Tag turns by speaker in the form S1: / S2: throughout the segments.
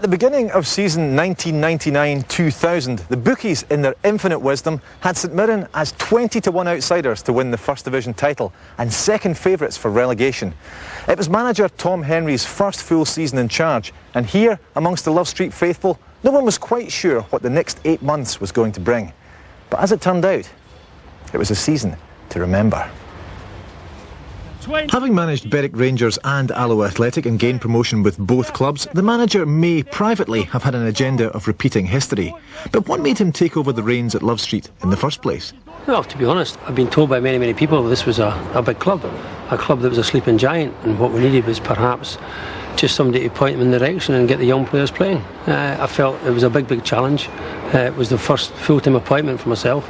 S1: At the beginning of season 1999-2000, the bookies, in their infinite wisdom, had St Mirren as 20-1 outsiders to win the First Division title and second favourites for relegation. It was manager Tom Hendrie's first full season in charge, and here, amongst the Love Street faithful, no one was quite sure what the next 8 months was going to bring. But as it turned out, it was a season to remember. Having managed Berwick Rangers and Alloa Athletic and gained promotion with both clubs, the manager may privately have had an agenda of repeating history. But what made him take over the reins at Love Street in the first place?
S2: Well, to be honest, I've been told by many people this was a big club, a club that was a sleeping giant, and what we needed was perhaps just somebody to point them in the direction and get the young players playing. I felt it was a big challenge. It was the first full-time appointment for myself,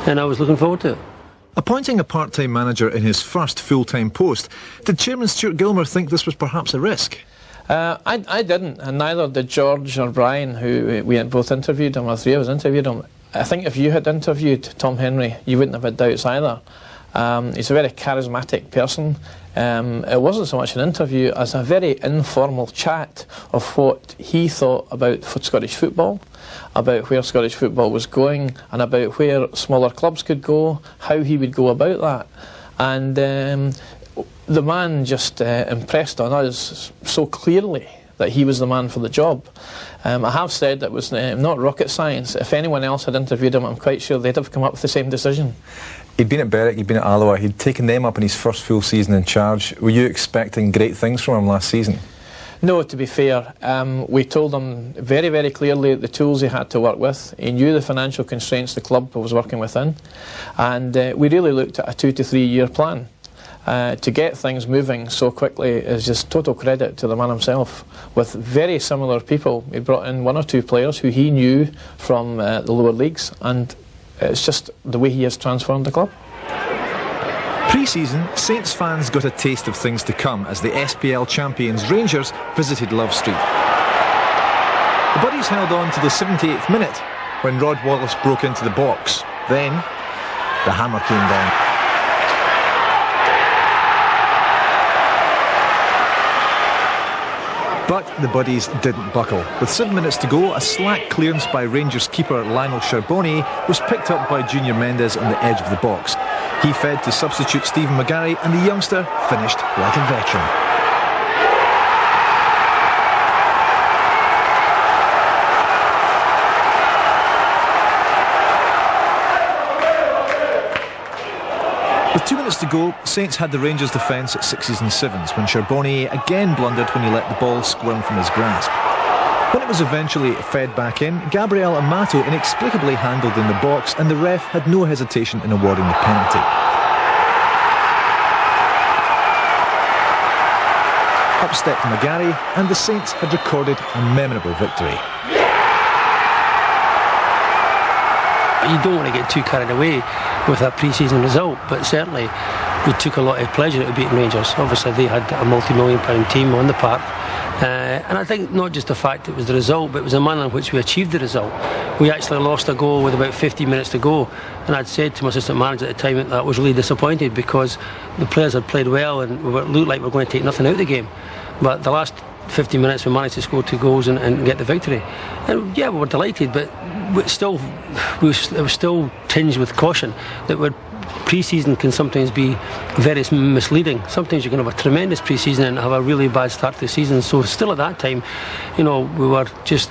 S2: and I was looking forward to it.
S1: Appointing a part-time manager in his first full-time post, did Chairman Stuart Gilmer think this was perhaps a risk?
S3: I didn't, and neither did George or Brian, who we had both interviewed him, or three of us interviewed him. I think if you had interviewed Tom Hendrie, you wouldn't have had doubts either. He's a very charismatic person. It wasn't so much an interview as a very informal chat of what he thought about Scottish football, about where Scottish football was going, and about where smaller clubs could go, how he would go about that. And the man just impressed on us so clearly that he was the man for the job. I have said that it was not rocket science. If anyone else had interviewed him, I'm quite sure they'd have come up with the same decision.
S1: He'd been at Berwick, he'd been at Alloa, he'd taken them up in his first full season in charge. Were you expecting great things from him last season?
S3: No, to be fair. We told him very clearly the tools he had to work with. He knew the financial constraints the club was working within, and we really looked at a 2 to 3 year plan. To get things moving so quickly is just total credit to the man himself. With very similar people, he brought in 1 or 2 players who he knew from the lower leagues, and it's just the way he has transformed the club.
S1: Pre-season, Saints fans got a taste of things to come as the SPL champions Rangers visited Love Street. The Buddies held on to the 78th minute when Rod Wallace broke into the box. Then, the hammer came down. But the Buddies didn't buckle. With 7 minutes to go, a slack clearance by Rangers keeper Lionel Charbonnier was picked up by Junior Mendes on the edge of the box. He fed to substitute Stephen McGarry, and the youngster finished like a veteran. With 2 minutes to go, Saints had the Rangers defence at 6s and 7s when Charbonnier again blundered when he let the ball squirm from his grasp. When it was eventually fed back in, Gabriel Amato inexplicably handled in the box, and the ref had no hesitation in awarding the penalty. Up stepped McGarry, and the Saints had recorded a memorable victory.
S2: You don't want to get too carried away with that pre-season result, but certainly we took a lot of pleasure at beating Rangers. Obviously they had a multi-million-pound team on the park, and I think not just the fact it was the result, but it was the manner in which we achieved the result. We actually lost a goal with about 15 minutes to go, and I'd said to my assistant manager at the time that I was really disappointed because the players had played well and it looked like we were going to take nothing out of the game. But the last 15 minutes we managed to score 2 goals and get the victory. And yeah, we were delighted, but it was still tinged with caution that pre-season can sometimes be very misleading. Sometimes you can have a tremendous pre-season and have a really bad start to the season. So still at that time, you know, we were just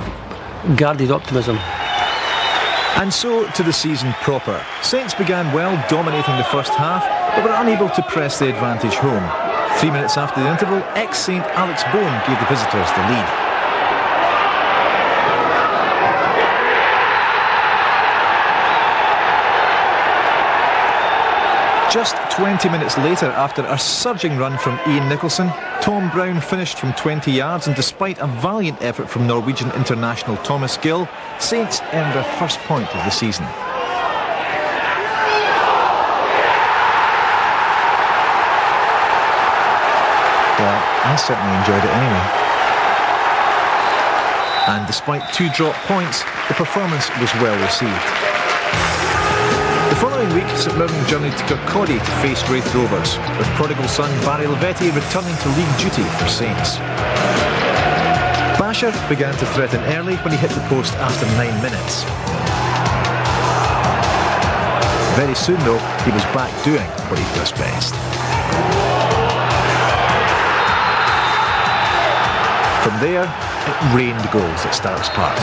S2: guarded optimism.
S1: And so to the season proper. Saints began well, dominating the first half, but were unable to press the advantage home. 3 minutes after the interval, ex-Saint Alex Bone gave the visitors the lead. Just 20 minutes later, after a surging run from Ian Nicholson, Tom Brown finished from 20 yards, and despite a valiant effort from Norwegian international Thomas Gill, Saints earned their first point of the season. Well, I certainly enjoyed it anyway. And despite 2 drop points, the performance was well received. The following week, St Mirren journeyed to Kirkcaldy to face Raith Rovers, with prodigal son Barry Lavetti returning to league duty for Saints. Basher began to threaten early when he hit the post after 9 minutes. Very soon though, he was back doing what he does best. From there, it rained goals at Starks Park.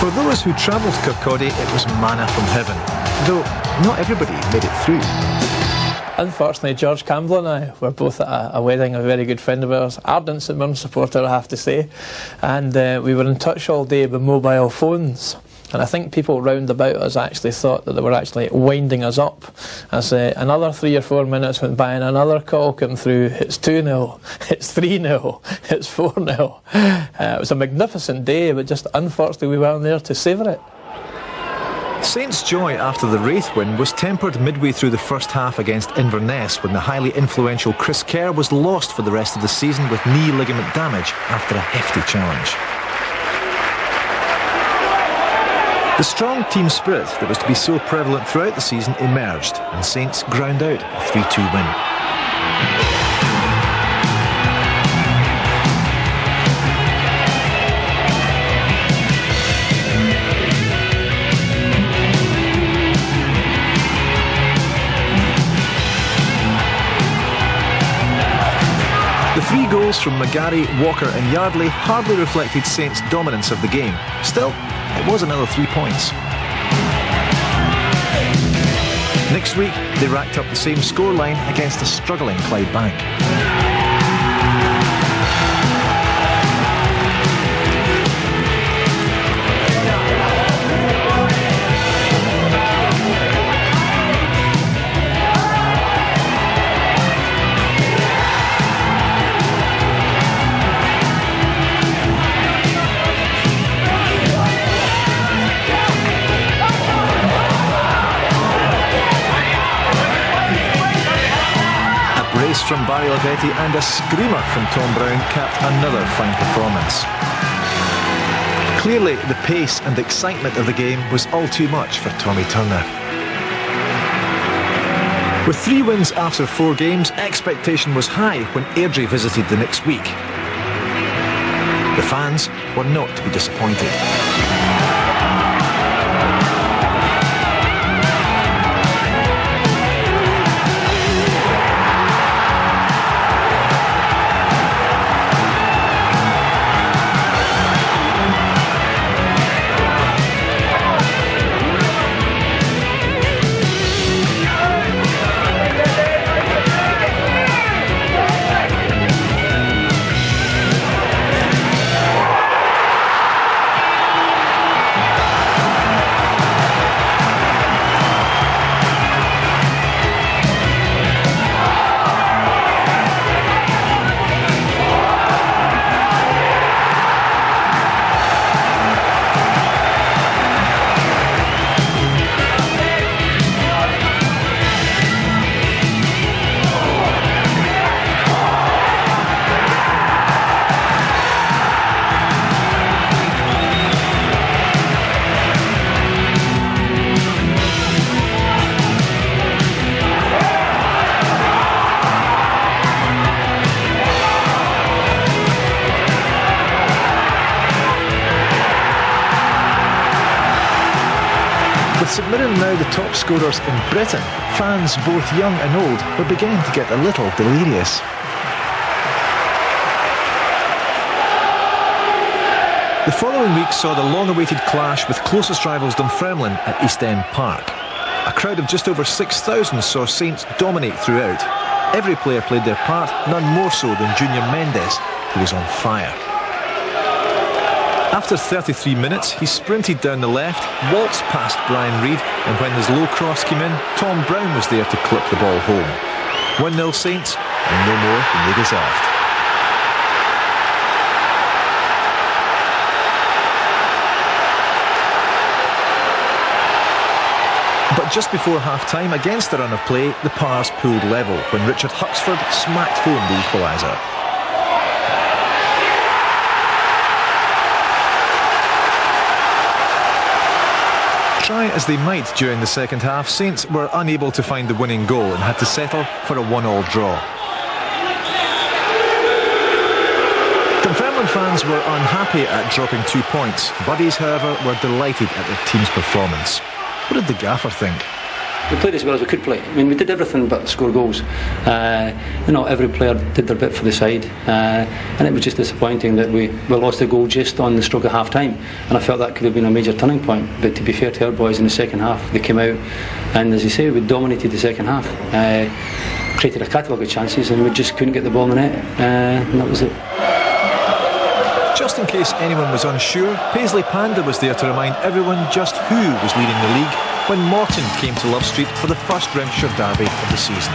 S1: For those who travelled to Kirkcaldy, it was manna from heaven, though not everybody made it through.
S3: Unfortunately, George Campbell and I were both at a wedding of a very good friend of ours, ardent St Mirren supporter, I have to say, and we were in touch all day with mobile phones. And I think people round about us actually thought that they were actually winding us up as another 3 or 4 minutes went by and another call came through. It's 2-0, it's 3-0, it's 4-0. It was a magnificent day, but just unfortunately we weren't there to savour it.
S1: Saints' joy after the Wraith win was tempered midway through the first half against Inverness when the highly influential Chris Kerr was lost for the rest of the season with knee ligament damage after a hefty challenge. The strong team spirit that was to be so prevalent throughout the season emerged, and Saints ground out a 3-2 win. The 3 goals from McGarry, Walker and Yardley hardly reflected Saints' dominance of the game. Still, it was another 3 points. Next week, they racked up the same scoreline against a struggling Clydebank. From Barry Lavetti and a screamer from Tom Brown capped another fine performance. Clearly, the pace and excitement of the game was all too much for Tommy Turner. With 3 wins after 4 games, expectation was high when Airdrie visited the next week. The fans were not to be disappointed. St Mirren now the top scorers in Britain, fans both young and old were beginning to get a little delirious. The following week saw the long-awaited clash with closest rivals Dunfermline at East End Park. A crowd of just over 6,000 saw Saints dominate throughout, Every player played their part, none more so than Junior Mendes, who was on fire. After 33 minutes, he sprinted down the left, waltzed past Brian Reid, and when his low cross came in, Tom Brown was there to clip the ball home. 1-0 Saints, and no more than they deserved. But just before half-time, against the run of play, the Pars pulled level when Richard Huxford smacked home the equaliser. Try as they might during the second half, Saints were unable to find the winning goal and had to settle for a 1-1 draw. Dunfermline fans were unhappy at dropping 2 points. Buddies, however, were delighted at their team's performance. What did the gaffer think?
S4: We played as well as we could play. I mean, we did everything but score goals. Every player did their bit for the side, and it was just disappointing that we lost the goal just on the stroke of half time. And I felt that could have been a major turning point. But to be fair to our boys, in the second half, they came out, and as you say, we dominated the second half, created a catalogue of chances, and we just couldn't get the ball in the net, and that was it.
S1: Just in case anyone was unsure, Paisley Panda was there to remind everyone just who was leading the league when Morton came to Love Street for the first Renfrewshire derby of the season.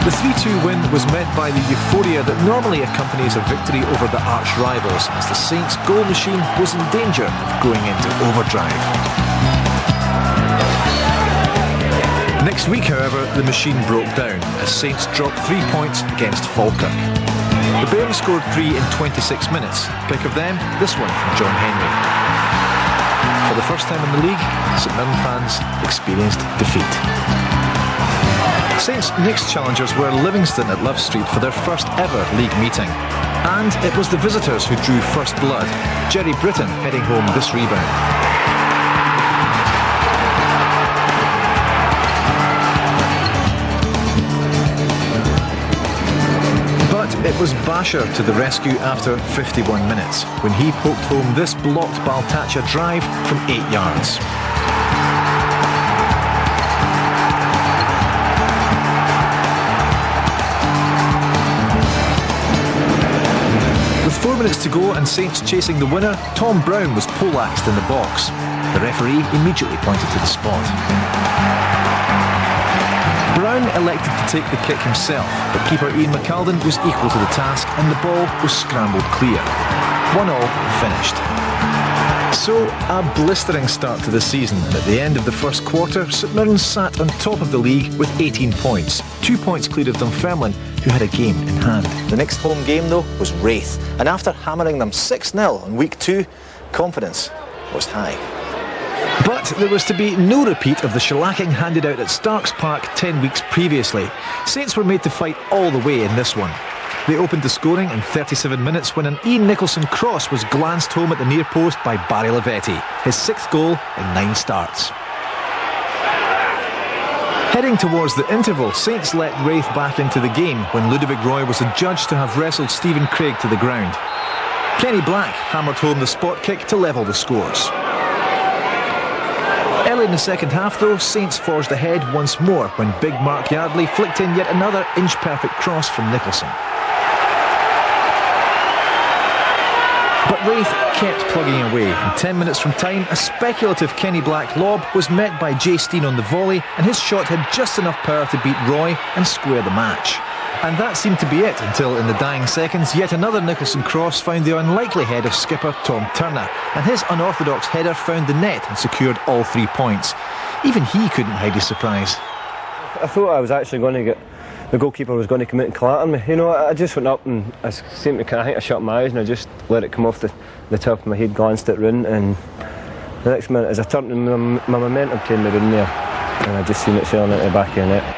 S1: The 3-2 win was met by the euphoria that normally accompanies a victory over the arch rivals, as the Saints' goal machine was in danger of going into overdrive. Next week, however, the machine broke down as Saints dropped 3 points against Falkirk. The Bairns scored 3 in 26 minutes. Pick of them, this one from Tom Hendrie. For the first time in the league, St Mirren fans experienced defeat. Saints' next challengers were Livingston at Love Street for their first ever league meeting. And it was the visitors who drew first blood, Jerry Britton heading home this rebound. But it was Basher to the rescue after 51 minutes, when he poked home this blocked Baltacha drive from 8 yards. With 4 minutes to go and Saints chasing the winner, Tom Brown was poleaxed in the box. The referee immediately pointed to the spot. Brown elected to take the kick himself, but keeper Ian McAlden was equal to the task and the ball was scrambled clear. 1-1 finished. So, a blistering start to the season, and at the end of the first quarter, St Mirren sat on top of the league with 18 points, 2 points clear of Dunfermline, who had a game in hand. The next home game, though, was Wraith, and after hammering them 6-0 on week 2, confidence was high. But there was to be no repeat of the shellacking handed out at Starks Park 10 weeks previously. Saints were made to fight all the way in this one. They opened the scoring in 37 minutes when an Ian Nicholson cross was glanced home at the near post by Barry Lavetti, his 6th goal in 9 starts. Heading towards the interval, Saints let Wraith back into the game when Ludovic Roy was adjudged to have wrestled Stephen Craig to the ground. Kenny Black hammered home the spot kick to level the scores. Early in the second half, though, Saints forged ahead once more when big Mark Yardley flicked in yet another inch-perfect cross from Nicholson. But Wraith kept plugging away. In 10 minutes from time, a speculative Kenny Black lob was met by Jay Steen on the volley, and his shot had just enough power to beat Roy and square the match. And that seemed to be it until, in the dying seconds, yet another Nicholson cross found the unlikely head of skipper Tom Turner, and his unorthodox header found the net and secured all 3 points. Even he couldn't hide his surprise.
S5: I thought I was actually going to get the goalkeeper was going to come out and clatter me. You know, I just went up and I think I shut my eyes and I just let it come off the top of my head, glanced it round, and the next minute as I turned, my momentum came me round there, and I just seen it sailing into the back of the net.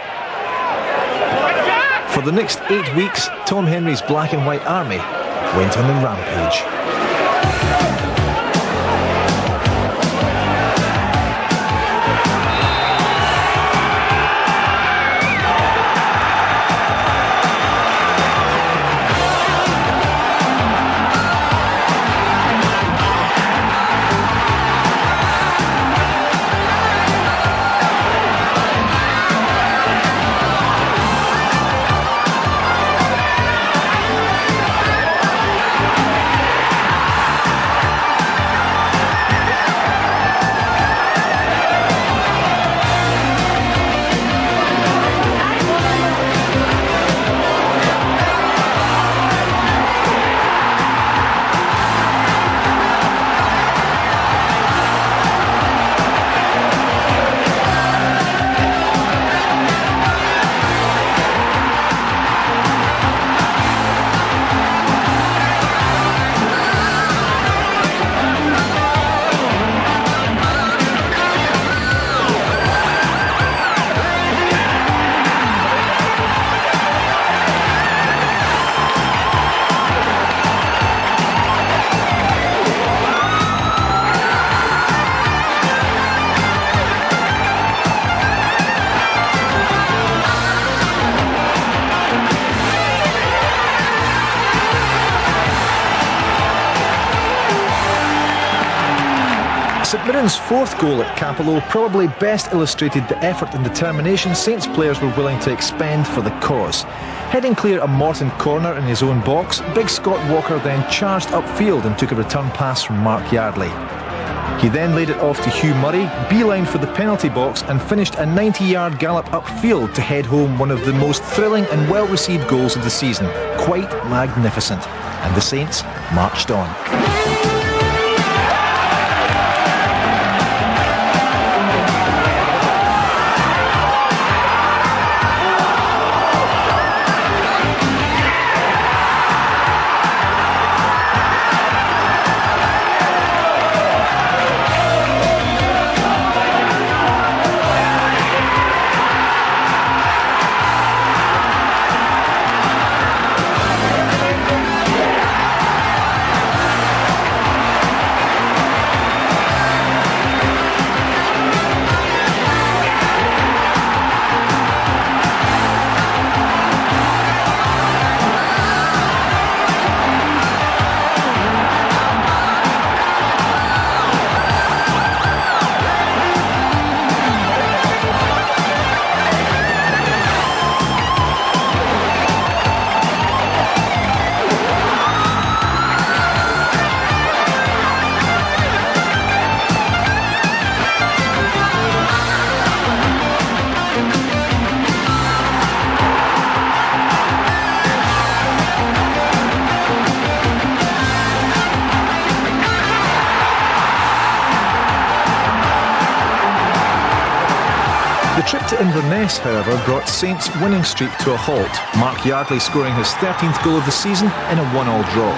S1: For the next 8 weeks, Tom Hendrie's black and white army went on the rampage. St Mirren's fourth goal at Capello probably best illustrated the effort and determination Saints players were willing to expend for the cause. Heading clear a Morton corner in his own box, big Scott Walker then charged upfield and took a return pass from Mark Yardley. He then laid it off to Hugh Murray, beelined for the penalty box and finished a 90-yard gallop upfield to head home one of the most thrilling and well-received goals of the season. Quite magnificent. And the Saints marched on. The trip to Inverness, however, brought Saints' winning streak to a halt, Mark Yardley scoring his 13th goal of the season in a 1-1 draw.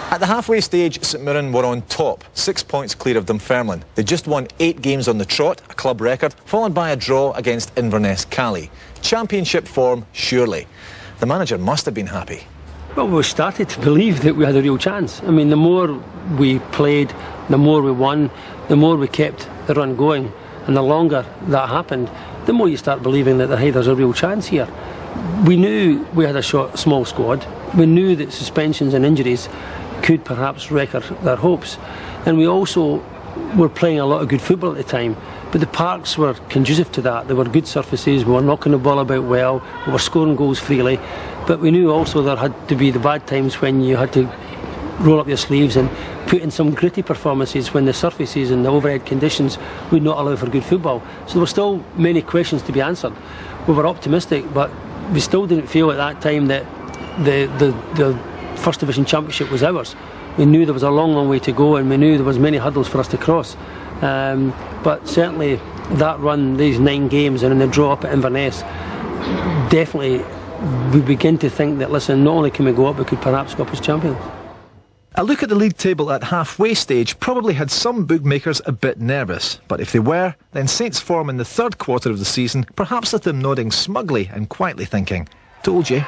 S1: At the halfway stage, St Mirren were on top, 6 points clear of Dunfermline. They just won 8 games on the trot, a club record, followed by a draw against Inverness Cali. Championship form, surely. The manager must have been happy.
S2: Well, we started to believe that we had a real chance. I mean, the more we played, the more we won, the more we kept the run going, and the longer that happened, the more you start believing that hey, there's a real chance here. We knew we had a small squad. We knew that suspensions and injuries could perhaps wreck their hopes, and we also were playing a lot of good football at the time. But the parks were conducive to that. There were good surfaces, we were knocking the ball about well, we were scoring goals freely, but we knew also there had to be the bad times when you had to roll up your sleeves and put in some gritty performances when the surfaces and the overhead conditions would not allow for good football. So there were still many questions to be answered. We were optimistic, but we still didn't feel at that time that the First Division Championship was ours. We knew there was a long way to go, and we knew there was many hurdles for us to cross. But certainly that run, these 9 games, and in the draw up at Inverness, definitely we begin to think that, listen, not only can we go up, we could perhaps go up as champions.
S1: A look at the league table at halfway stage probably had some bookmakers a bit nervous, but if they were, then Saints' form in the third quarter of the season perhaps had them nodding smugly and quietly thinking, told you.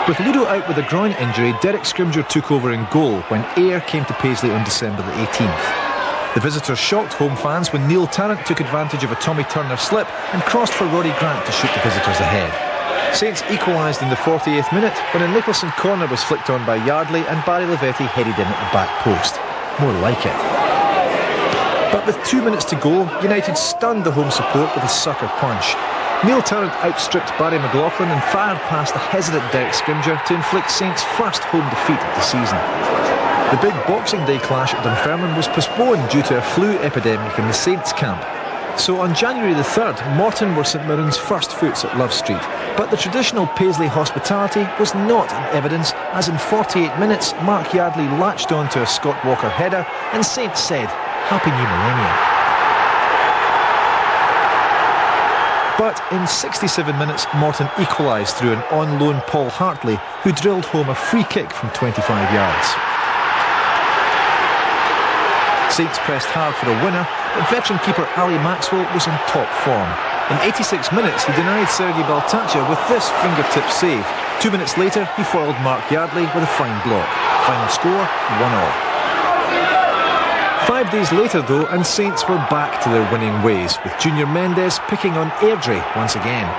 S1: With Ludo out with a groin injury, Derek Scrimgeour took over in goal when Ayr came to Paisley on December the 18th. The visitors shocked home fans when Neil Tarrant took advantage of a Tommy Turner slip and crossed for Rory Grant to shoot the visitors ahead. Saints equalised in the 48th minute when a Nicholson corner was flicked on by Yardley and Barry Lavetti headed in at the back post. More like it. But with 2 minutes to go, United stunned the home support with a sucker punch. Neil Tarrant outstripped Barry McLaughlin and fired past the hesitant Derek Scrimgeour to inflict Saints' first home defeat of the season. The big Boxing Day clash at Dunfermline was postponed due to a flu epidemic in the Saints camp. So on January the 3rd, Morton were St Mirren's first foots at Love Street. But the traditional Paisley hospitality was not in evidence, as in 48 minutes, Mark Yardley latched on to a Scott Walker header and Saints said, "Happy New Millennium." But in 67 minutes, Morton equalised through an on-loan Paul Hartley, who drilled home a free kick from 25 yards. Saints pressed hard for a winner, but veteran keeper Ali Maxwell was in top form. In 86 minutes, he denied Sergei Baltacha with this fingertip save. 2 minutes later, he foiled Mark Yardley with a fine block. Final score, 1-1. 5 days later, though, and Saints were back to their winning ways, with Junior Mendes picking on Airdrie once again.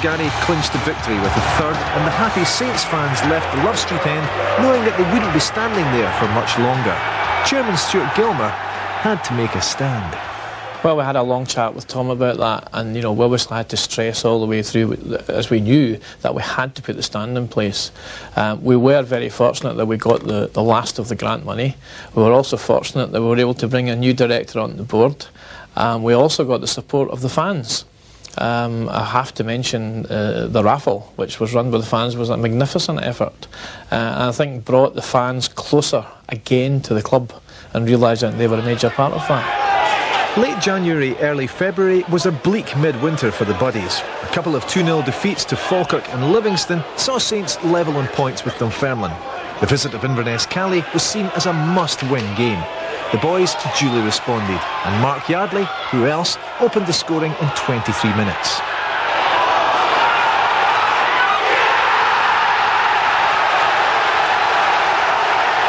S1: Gary clinched the victory with a third, and the happy Saints fans left the Love Street end knowing that they wouldn't be standing there for much longer. Chairman Stuart Gilmer had to make a stand.
S3: Well, we had a long chat with Tom about that, and we obviously had to stress all the way through, as we knew that we had to put the stand in place. We were very fortunate that we got the last of the grant money. We were also fortunate that we were able to bring a new director on the board. We also got the support of the fans. I have to mention the raffle, which was run by the fans, was a magnificent effort, and I think brought the fans closer again to the club and realising they were a major part of that.
S1: Late January, early February was a bleak midwinter for the Buddies. A couple of 2-0 defeats to Falkirk and Livingston saw Saints level on points with Dunfermline. The visit of Inverness Cally was seen as a must-win game. The boys duly responded, and Mark Yardley, who else, opened the scoring in 23 minutes.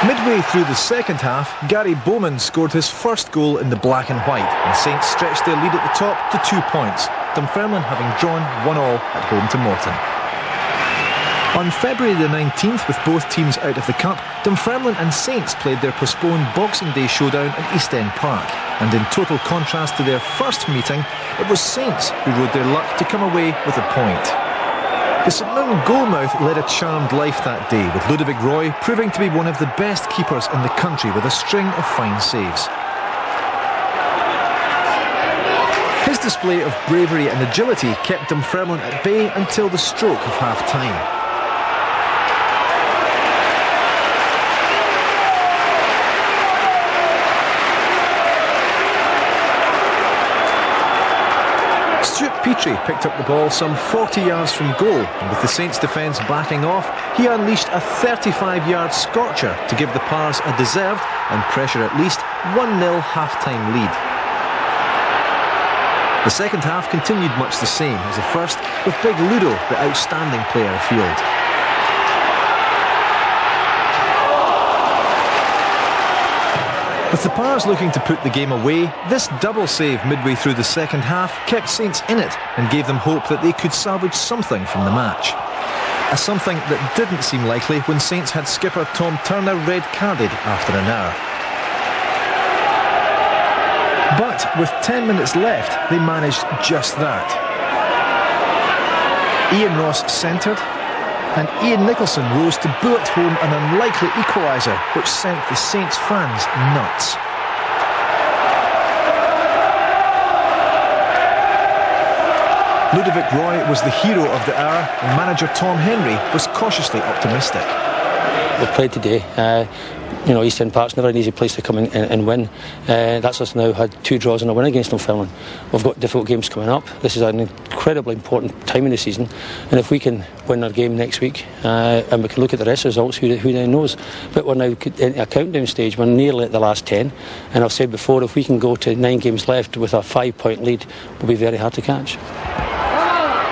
S1: Midway through the second half, Gary Bowman scored his first goal in the black and white, and Saints stretched their lead at the top to 2 points, Dunfermline having drawn 1-1 at home to Morton. On February the 19th, with both teams out of the Cup, Dunfermline and Saints played their postponed Boxing Day showdown at East End Park. And in total contrast to their first meeting, it was Saints who rode their luck to come away with a point. The St Mirren goalmouth led a charmed life that day, with Ludovic Roy proving to be one of the best keepers in the country with a string of fine saves. His display of bravery and agility kept Dunfermline at bay until the stroke of half-time. Petrie picked up the ball some 40 yards from goal, and with the Saints defence backing off, he unleashed a 35-yard scorcher to give the Pars a deserved, and pressure at least, 1-0 half-time lead. The second half continued much the same as the first, with Big Ludo the outstanding player afield. With the Pars looking to put the game away, this double save midway through the second half kept Saints in it and gave them hope that they could salvage something from the match. A something that didn't seem likely when Saints had skipper Tom Turner red-carded after an hour. But with 10 minutes left, they managed just that. Ian Ross centred, and Ian Nicholson rose to bullet home an unlikely equaliser, which sent the Saints fans nuts. Ludovic Roy was the hero of the hour, and manager Tom Hendrie was cautiously optimistic.
S4: We've played today. East End Park's never an easy place to come in and win. That's us now had 2 draws and a win against Dunfermline. We've got difficult games coming up. This is an incredibly important time in the season, and if we can win our game next week and we can look at the rest of the results, who then knows. But we're now in a countdown stage. We're nearly at the last 10, and I've said before, if we can go to 9 games left with a 5-point lead, we'll be very hard to catch.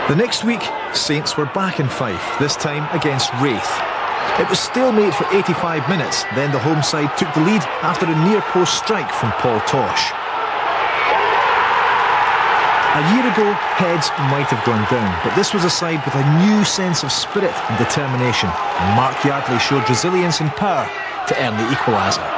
S1: The next week, Saints were back in Fife, this time against Wraith. It was stalemate for 85 minutes, then the home side took the lead after a near-post strike from Paul Tosh. A year ago, heads might have gone down, but this was a side with a new sense of spirit and determination, and Mark Yardley showed resilience and power to earn the equaliser.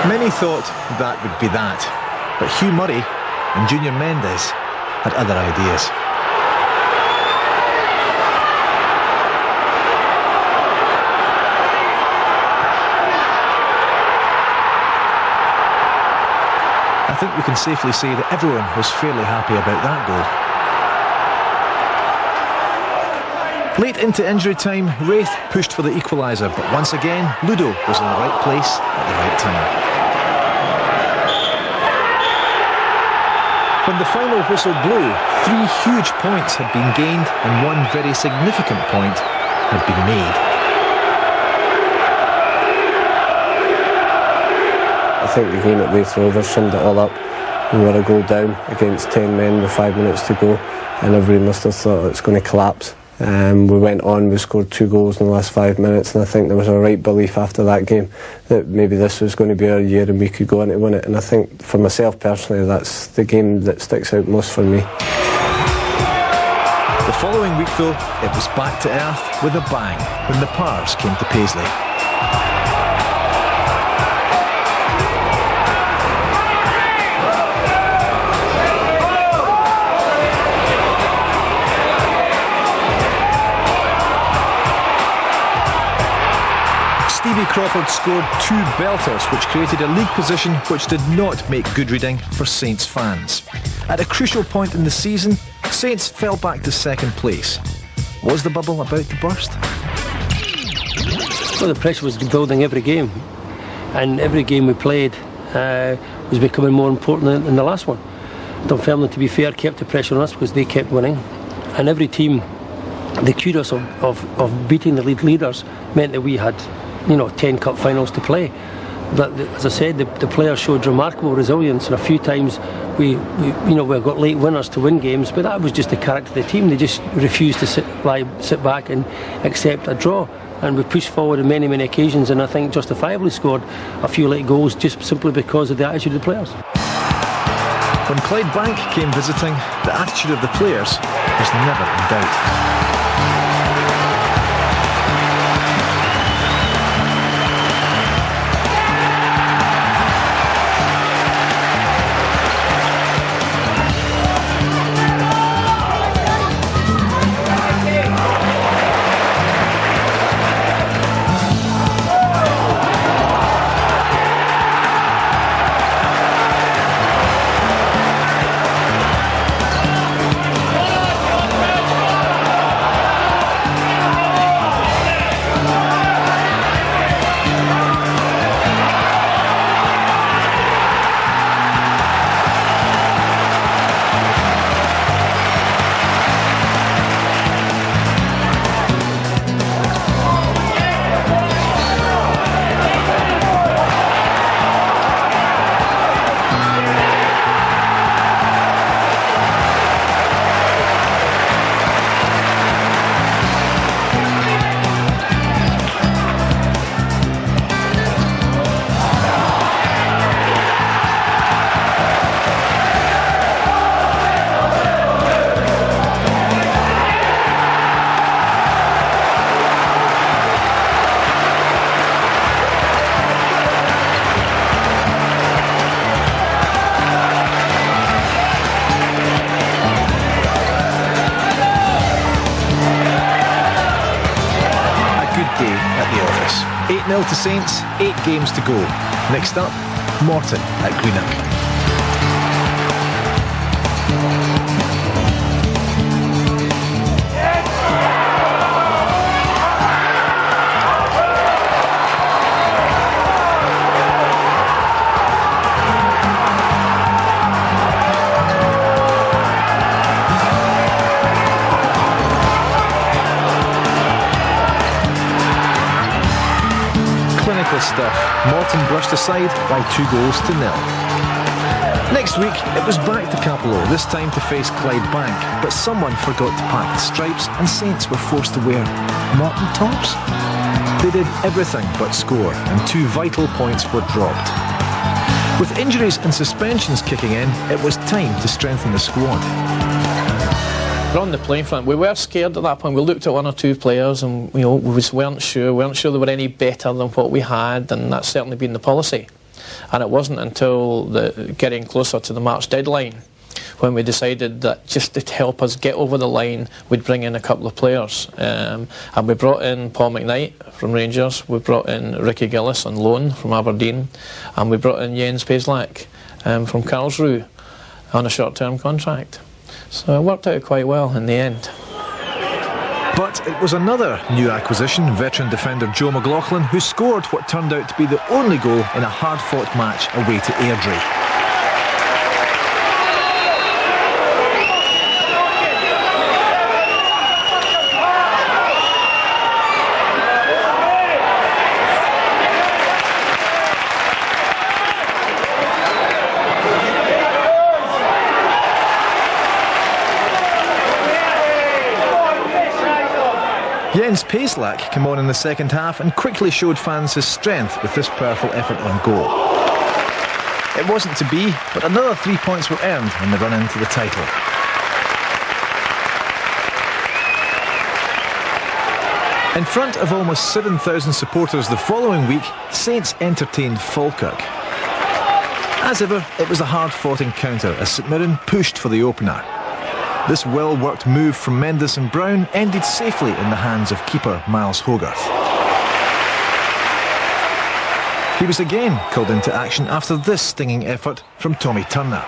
S1: Many thought that would be that, but Hugh Murray and Junior Mendes had other ideas. I think we can safely say that everyone was fairly happy about that goal. Late into injury time, Wraith pushed for the equaliser, but once again, Ludo was in the right place at the right time. When the final whistle blew, 3 huge points had been gained and 1 very significant point had been made.
S5: I think the game at Wraith Rovers summed it all up. We were a goal down against 10 men with 5 minutes to go, and everybody must have thought it's going to collapse. We went on, we scored 2 goals in the last 5 minutes, and I think there was a right belief after that game that maybe this was going to be our year and we could go on to win it. And I think for myself personally, that's the game that sticks out most for me.
S1: The following week though, it was back to earth with a bang when the Pars came to Paisley. Stevie Crawford scored 2 belters, which created a league position which did not make good reading for Saints fans. At a crucial point in the season, Saints fell back to 2nd place. Was the bubble about to burst?
S2: Well, the pressure was building every game, and every game we played was becoming more important than the last one. Dunfermline, to be fair, kept the pressure on us because they kept winning, and every team, the kudos of beating the league leaders meant that we had 10 cup finals to play. But as I said, the players showed remarkable resilience, and a few times we got late winners to win games, but that was just the character of the team. They just refused to sit back and accept a draw, and we pushed forward on many occasions, and I think justifiably scored a few late goals just simply because of the attitude of the players.
S1: When Clyde Bank came visiting, the attitude of the players was never in doubt. 1-0 to Saints, 8 games to go. Next up, Morton at Greenock. Stuff. Morton brushed aside by 2-0. Next week it was back to Capello, this time to face Clydebank, but someone forgot to pack the stripes and Saints were forced to wear Morton tops. They did everything but score and 2 vital points were dropped. With injuries and suspensions kicking in, it was time to strengthen the squad.
S3: We're on the playing front. We were scared at that point. We looked at 1 or 2 players and we weren't sure. We weren't sure they were any better than what we had, and that's certainly been the policy. And it wasn't until getting closer to the March deadline when we decided that just to help us get over the line, we'd bring in a couple of players. And we brought in Paul McKnight from Rangers, we brought in Ricky Gillis on loan from Aberdeen, and we brought in Jens Paislak from Karlsruhe on a short-term contract. So it worked out quite well in the end.
S1: But it was another new acquisition, veteran defender Joe McLaughlin, who scored what turned out to be the only goal in a hard-fought match away to Airdrie. Jens Paislak came on in the second half and quickly showed fans his strength with this powerful effort on goal. It wasn't to be, but another 3 points were earned in the run-in to the title. In front of almost 7,000 supporters the following week, Saints entertained Falkirk. As ever, it was a hard-fought encounter as St Mirren pushed for the opener. This well-worked move from Mendes and Brown ended safely in the hands of keeper Miles Hogarth. He was again called into action after this stinging effort from Tommy Turner.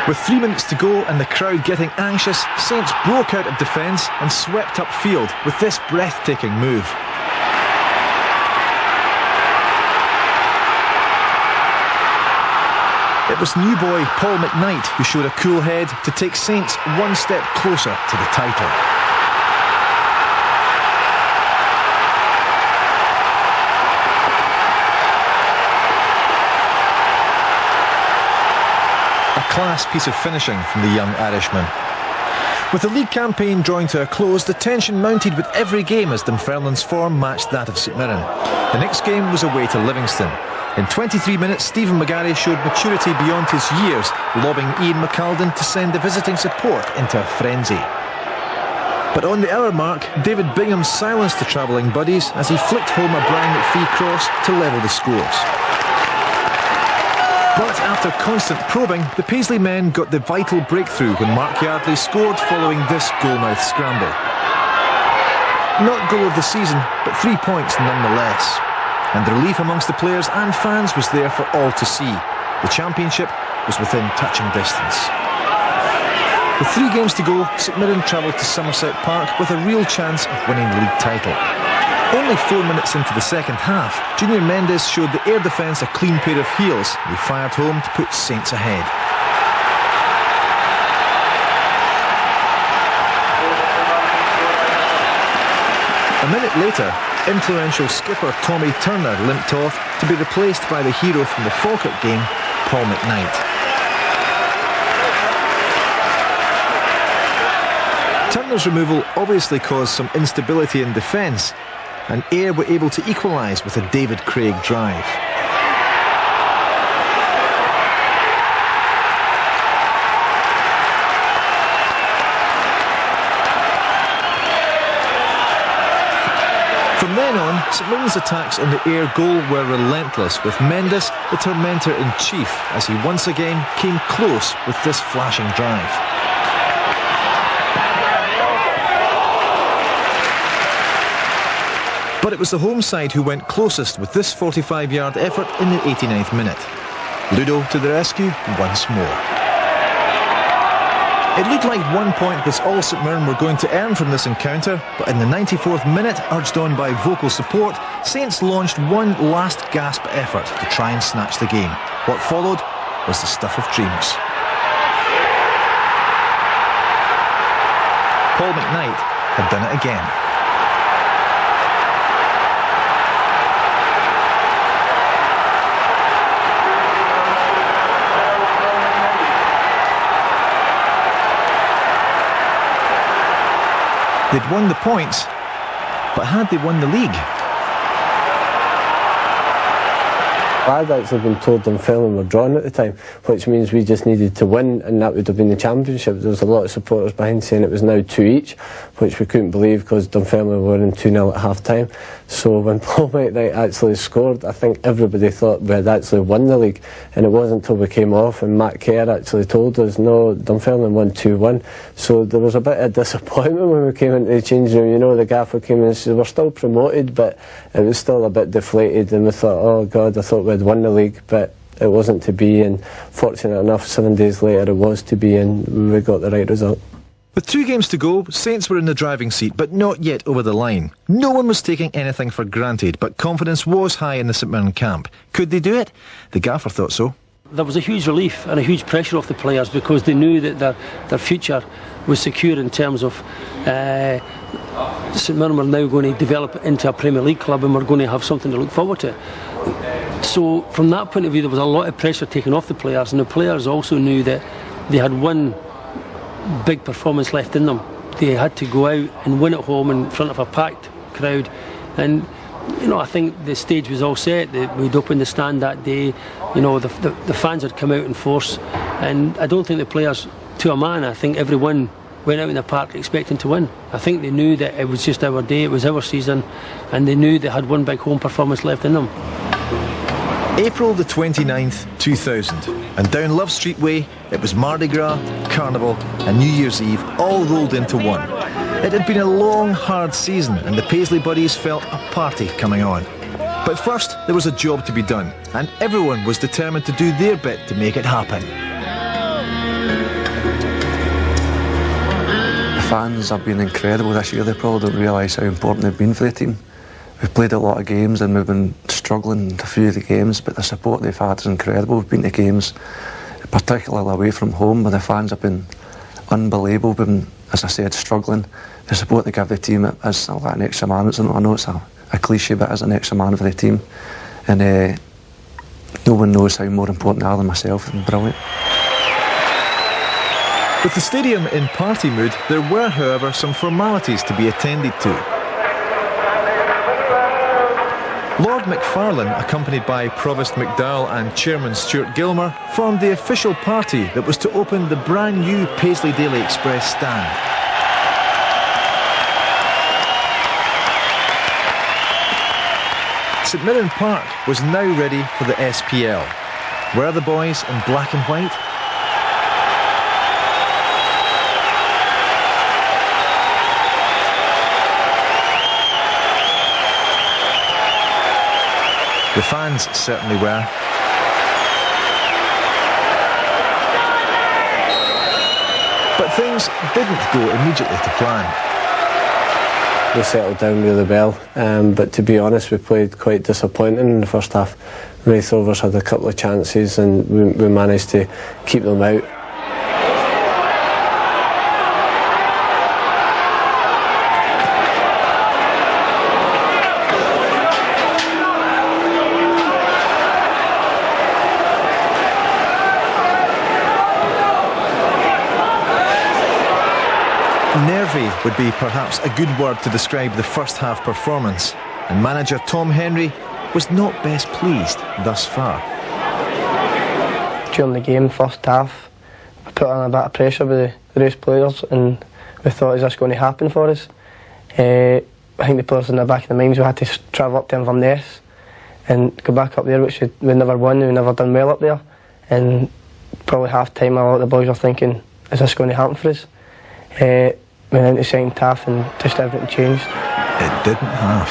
S1: With 3 minutes to go and the crowd getting anxious, Saints broke out of defence and swept upfield with this breathtaking move. It was new boy Paul McKnight who showed a cool head to take Saints 1 step closer to the title. A class piece of finishing from the young Irishman. With the league campaign drawing to a close, the tension mounted with every game as Dunfermline's form matched that of St Mirren. The next game was away to Livingston. In 23 minutes, Stephen McGarry showed maturity beyond his years, lobbing Ian McAlden to send the visiting support into a frenzy. But on the hour mark, David Bingham silenced the travelling buddies as he flicked home a Brian McPhee cross to level the scores. But after constant probing, the Paisley men got the vital breakthrough when Mark Yardley scored following this goalmouth scramble. Not goal of the season, but 3 points nonetheless. And the relief amongst the players and fans was there for all to see. The championship was within touching distance. With 3 games to go, St Mirren travelled to Somerset Park with a real chance of winning the league title. Only 4 minutes into the second half, Junior Mendes showed the air defence a clean pair of heels. He fired home to put Saints ahead. A minute later, influential skipper Tommy Turner limped off to be replaced by the hero from the Falkirk game, Paul McKnight. Turner's removal obviously caused some instability in defence, and Ayr were able to equalise with a David Craig drive. From then on, St Mirren's attacks on the Ayr goal were relentless, with Mendes the tormentor-in-chief as he once again came close with this flashing drive. But it was the home side who went closest with this 45-yard effort in the 89th minute. Ludo to the rescue once more. It looked like 1 point was all St Mirren were going to earn from this encounter, but in the 94th minute, urged on by vocal support, Saints launched one last gasp effort to try and snatch the game. What followed was the stuff of dreams. Paul McKnight had done it again. They'd won the points, but had they won the league?
S6: I'd actually been told Dunfermline were drawn at the time, which means we just needed to win, and that would have been the championship. There was a lot of supporters behind saying it was now 2 each, which we couldn't believe because Dunfermline were in 2-0 at half time. So when Paul McKnight actually scored, I think everybody thought we had actually won the league, and it wasn't until we came off and Matt Kerr actually told us, no, Dunfermline won 2-1. So there was a bit of disappointment when we came into the change room. You know, the gaffer came in and said, we're still promoted, but it was still a bit deflated, and we thought, oh God, I thought we'd won the league, but it wasn't to be, and fortunate enough 7 days later it was to be, and we got the right result.
S1: With 2 games to go, Saints were in the driving seat, but not yet over the line. No one was taking anything for granted, but confidence was high in the St Mirren camp. Could they do it? The gaffer thought so.
S2: There was a huge relief and a huge pressure off the players because they knew that their future was secure in terms of St Mirren were now going to develop into a Premier League club, and we're going to have something to look forward to. So from that point of view, there was a lot of pressure taken off the players, and the players also knew that they had one big performance left in them. They had to go out and win at home in front of a packed crowd, and you know, I think the stage was all set. We'd opened the stand that day. You know, the fans had come out in force, and I don't think the players, to a man, I think everyone went out in the park expecting to win. I think they knew that it was just our day, it was our season, and they knew they had one big home performance left in them.
S1: April the 29th, 2000, and down Love Street Way, it was Mardi Gras, Carnival and New Year's Eve all rolled into one. It had been a long, hard season, and the Paisley buddies felt a party coming on. But first, there was a job to be done, and everyone was determined to do their bit to make it happen.
S7: The fans have been incredible this year. They probably don't realise how important they've been for the team. We've played a lot of games and we've been struggling in a few of the games, but the support they've had is incredible. We've been to games, particularly away from home, where the fans have been unbelievable. We've been, as I said, struggling. The support they give the team is like an extra man. I know it's a cliche, but as an extra man for the team, and no one knows how more important they are than myself. And brilliant.
S1: With the stadium in party mood, there were, however, some formalities to be attended to. Lord McFarlane, accompanied by Provost McDowell and Chairman Stuart Gilmer, formed the official party that was to open the brand new Paisley Daily Express stand. St Mirren Park was now ready for the SPL. Were the boys in black and white? The fans certainly were. But things didn't go immediately to plan.
S6: We settled down really well, but to be honest, we played quite disappointing in the first half. Wraith Rovers had a couple of chances and we managed to keep them out.
S1: Nervy would be perhaps a good word to describe the first half performance, and manager Tom Hendrie was not best pleased thus far.
S8: During the game, first half, I put on a bit of pressure with the race players, and we thought, is this going to happen for us? I think the players in the back of the minds, we had to travel up to Inverness and go back up there, which we never won, we never done well up there, and probably half time a lot of the boys were thinking, is this going to happen for us? Went into second half and just everything changed.
S1: It didn't have.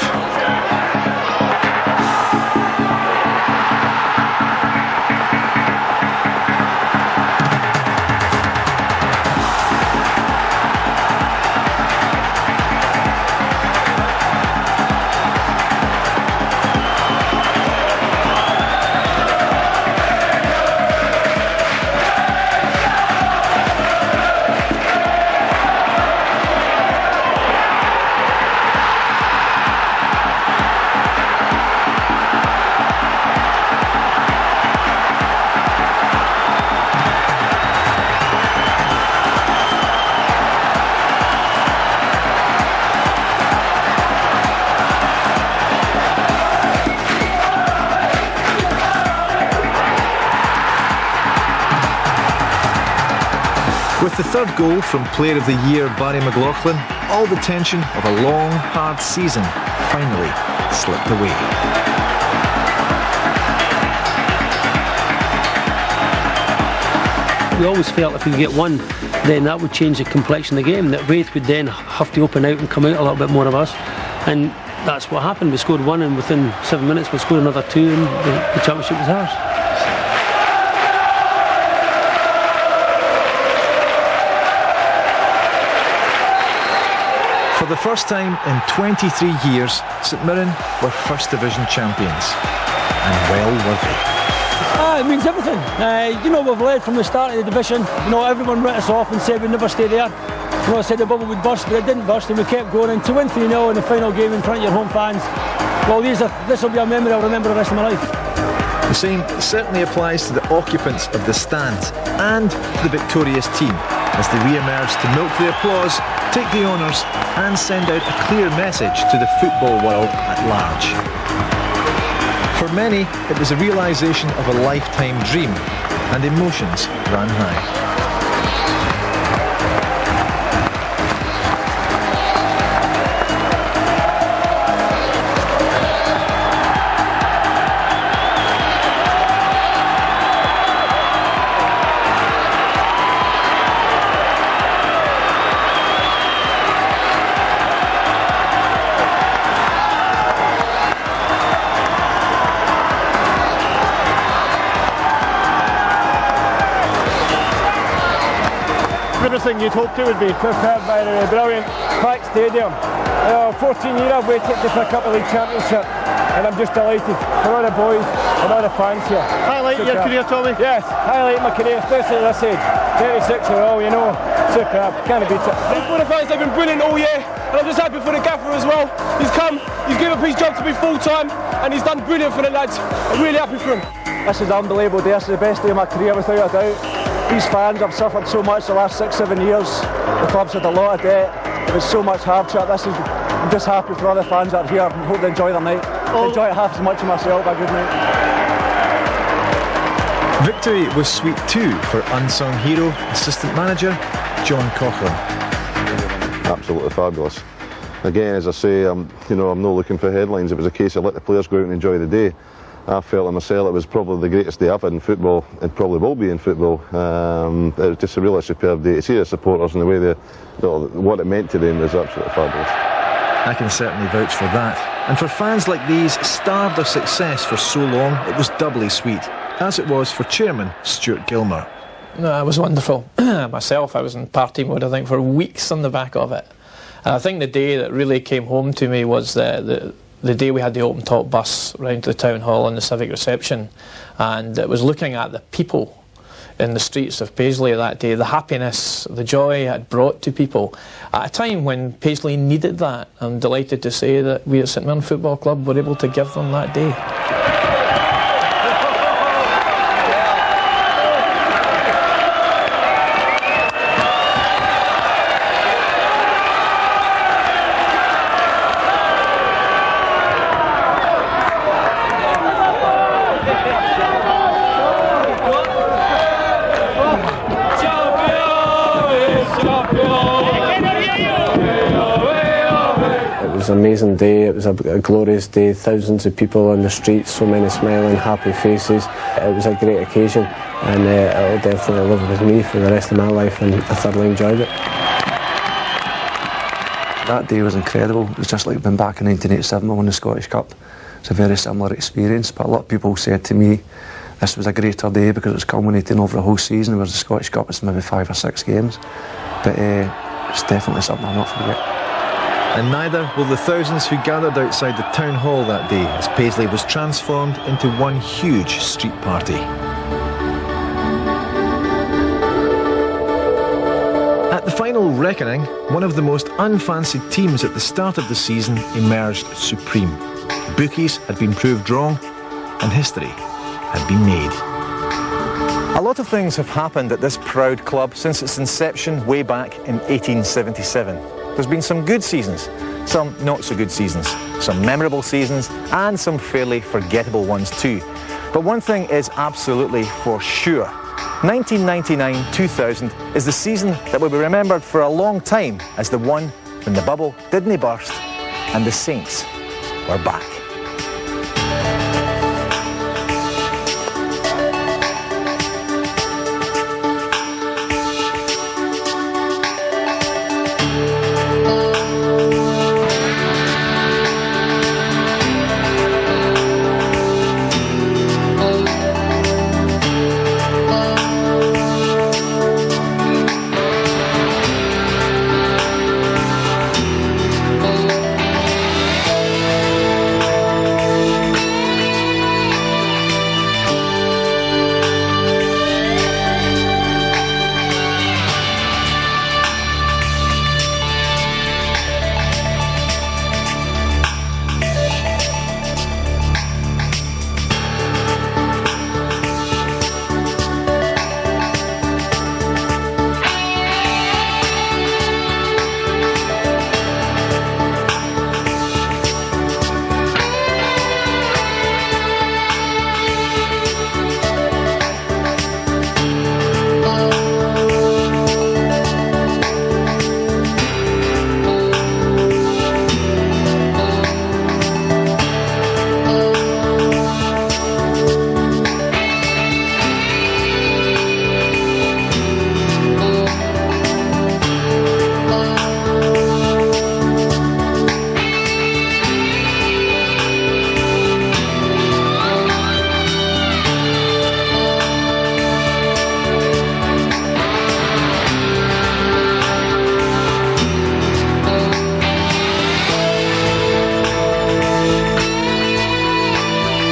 S1: the third goal from Player of the Year Barry McLaughlin, all the tension of a long, hard season finally slipped away.
S2: We always felt if we could get one, then that would change the complexion of the game, that Wraith would then have to open out and come out a little bit more of us, and that's what happened. We scored one, and within 7 minutes we scored another two, and the championship was ours.
S1: For the first time in 23 years, St Mirren were First Division champions, and well worthy.
S9: It means everything. You know, we've led from the start of the division. You know, everyone wrote us off and said we'd never stay there. You know, I said the bubble would burst, but it didn't burst, and we kept going. And to win 3-0 in the final game in front of your home fans, well, this will be a memory I'll remember the rest of my life.
S1: The same certainly applies to the occupants of the stands and the victorious team as they re-emerge to milk the applause, take the honours and send out a clear message to the football world at large. For many, it was a realisation of a lifetime dream, and emotions ran high.
S10: Everything you'd hoped it would be, prepared by a brilliant packed stadium. 14 years I've waited to pick up a league championship, and I'm just delighted for all the boys and all the fans here.
S9: Highlight your career, Tommy?
S10: Yes, highlight my career, especially at this age. 36 year old, you know, superb, can't beat it.
S9: For the fans, they've been brilliant all year, and I'm just happy for the gaffer as well. He's come, he's given up his job to be full time, and he's done brilliant for the lads. I'm really happy for him.
S10: This is an unbelievable day. This is the best day of my career without a doubt. These fans have suffered so much the last 6-7 years. The club's had a lot of debt. There's so much hardship. I'm just happy for all the fans that are here and hope they enjoy their night. Enjoy it half as much as myself. A good night.
S1: Victory was sweet too for unsung hero, assistant manager John Cochran.
S11: Absolutely fabulous. Again, as I say, I'm not looking for headlines. It was a case of let the players go out and enjoy the day. I felt in myself it was probably the greatest day I've had in football. It probably will be in football. It was just a really superb day. To see the supporters and the way what it meant to them was absolutely fabulous.
S1: I can certainly vouch for that. And for fans like these, starved of success for so long, it was doubly sweet, as it was for chairman Stuart Gilmer.
S3: No, it was wonderful. Myself, I was in party mode, I think, for weeks on the back of it. And I think the day that really came home to me was the day we had the open top bus round to the town hall and the civic reception, and it was looking at the people in the streets of Paisley that day, the happiness, the joy it had brought to people at a time when Paisley needed that. I'm delighted to say that we at St Mirren Football Club were able to give them that day.
S6: It was an amazing day, it was a glorious day, thousands of people on the streets, so many smiling, happy faces. It was a great occasion, and it'll definitely live with me for the rest of my life, and I thoroughly enjoyed it.
S7: That day was incredible. It was just like being back in 1987 when I won the Scottish Cup. It's a very similar experience, but a lot of people said to me this was a greater day because it was culminating over a whole season, whereas the Scottish Cup is maybe 5 or 6 games. But it's definitely something I'll not forget.
S1: And neither will the thousands who gathered outside the town hall that day as Paisley was transformed into one huge street party. At the final reckoning, one of the most unfancied teams at the start of the season emerged supreme. The bookies had been proved wrong, and history had been made. A lot of things have happened at this proud club since its inception way back in 1877. There's been some good seasons, some not so good seasons, some memorable seasons, and some fairly forgettable ones too. But one thing is absolutely for sure. 1999-2000 is the season that will be remembered for a long time as the one when the bubble didn't burst and the Saints were back.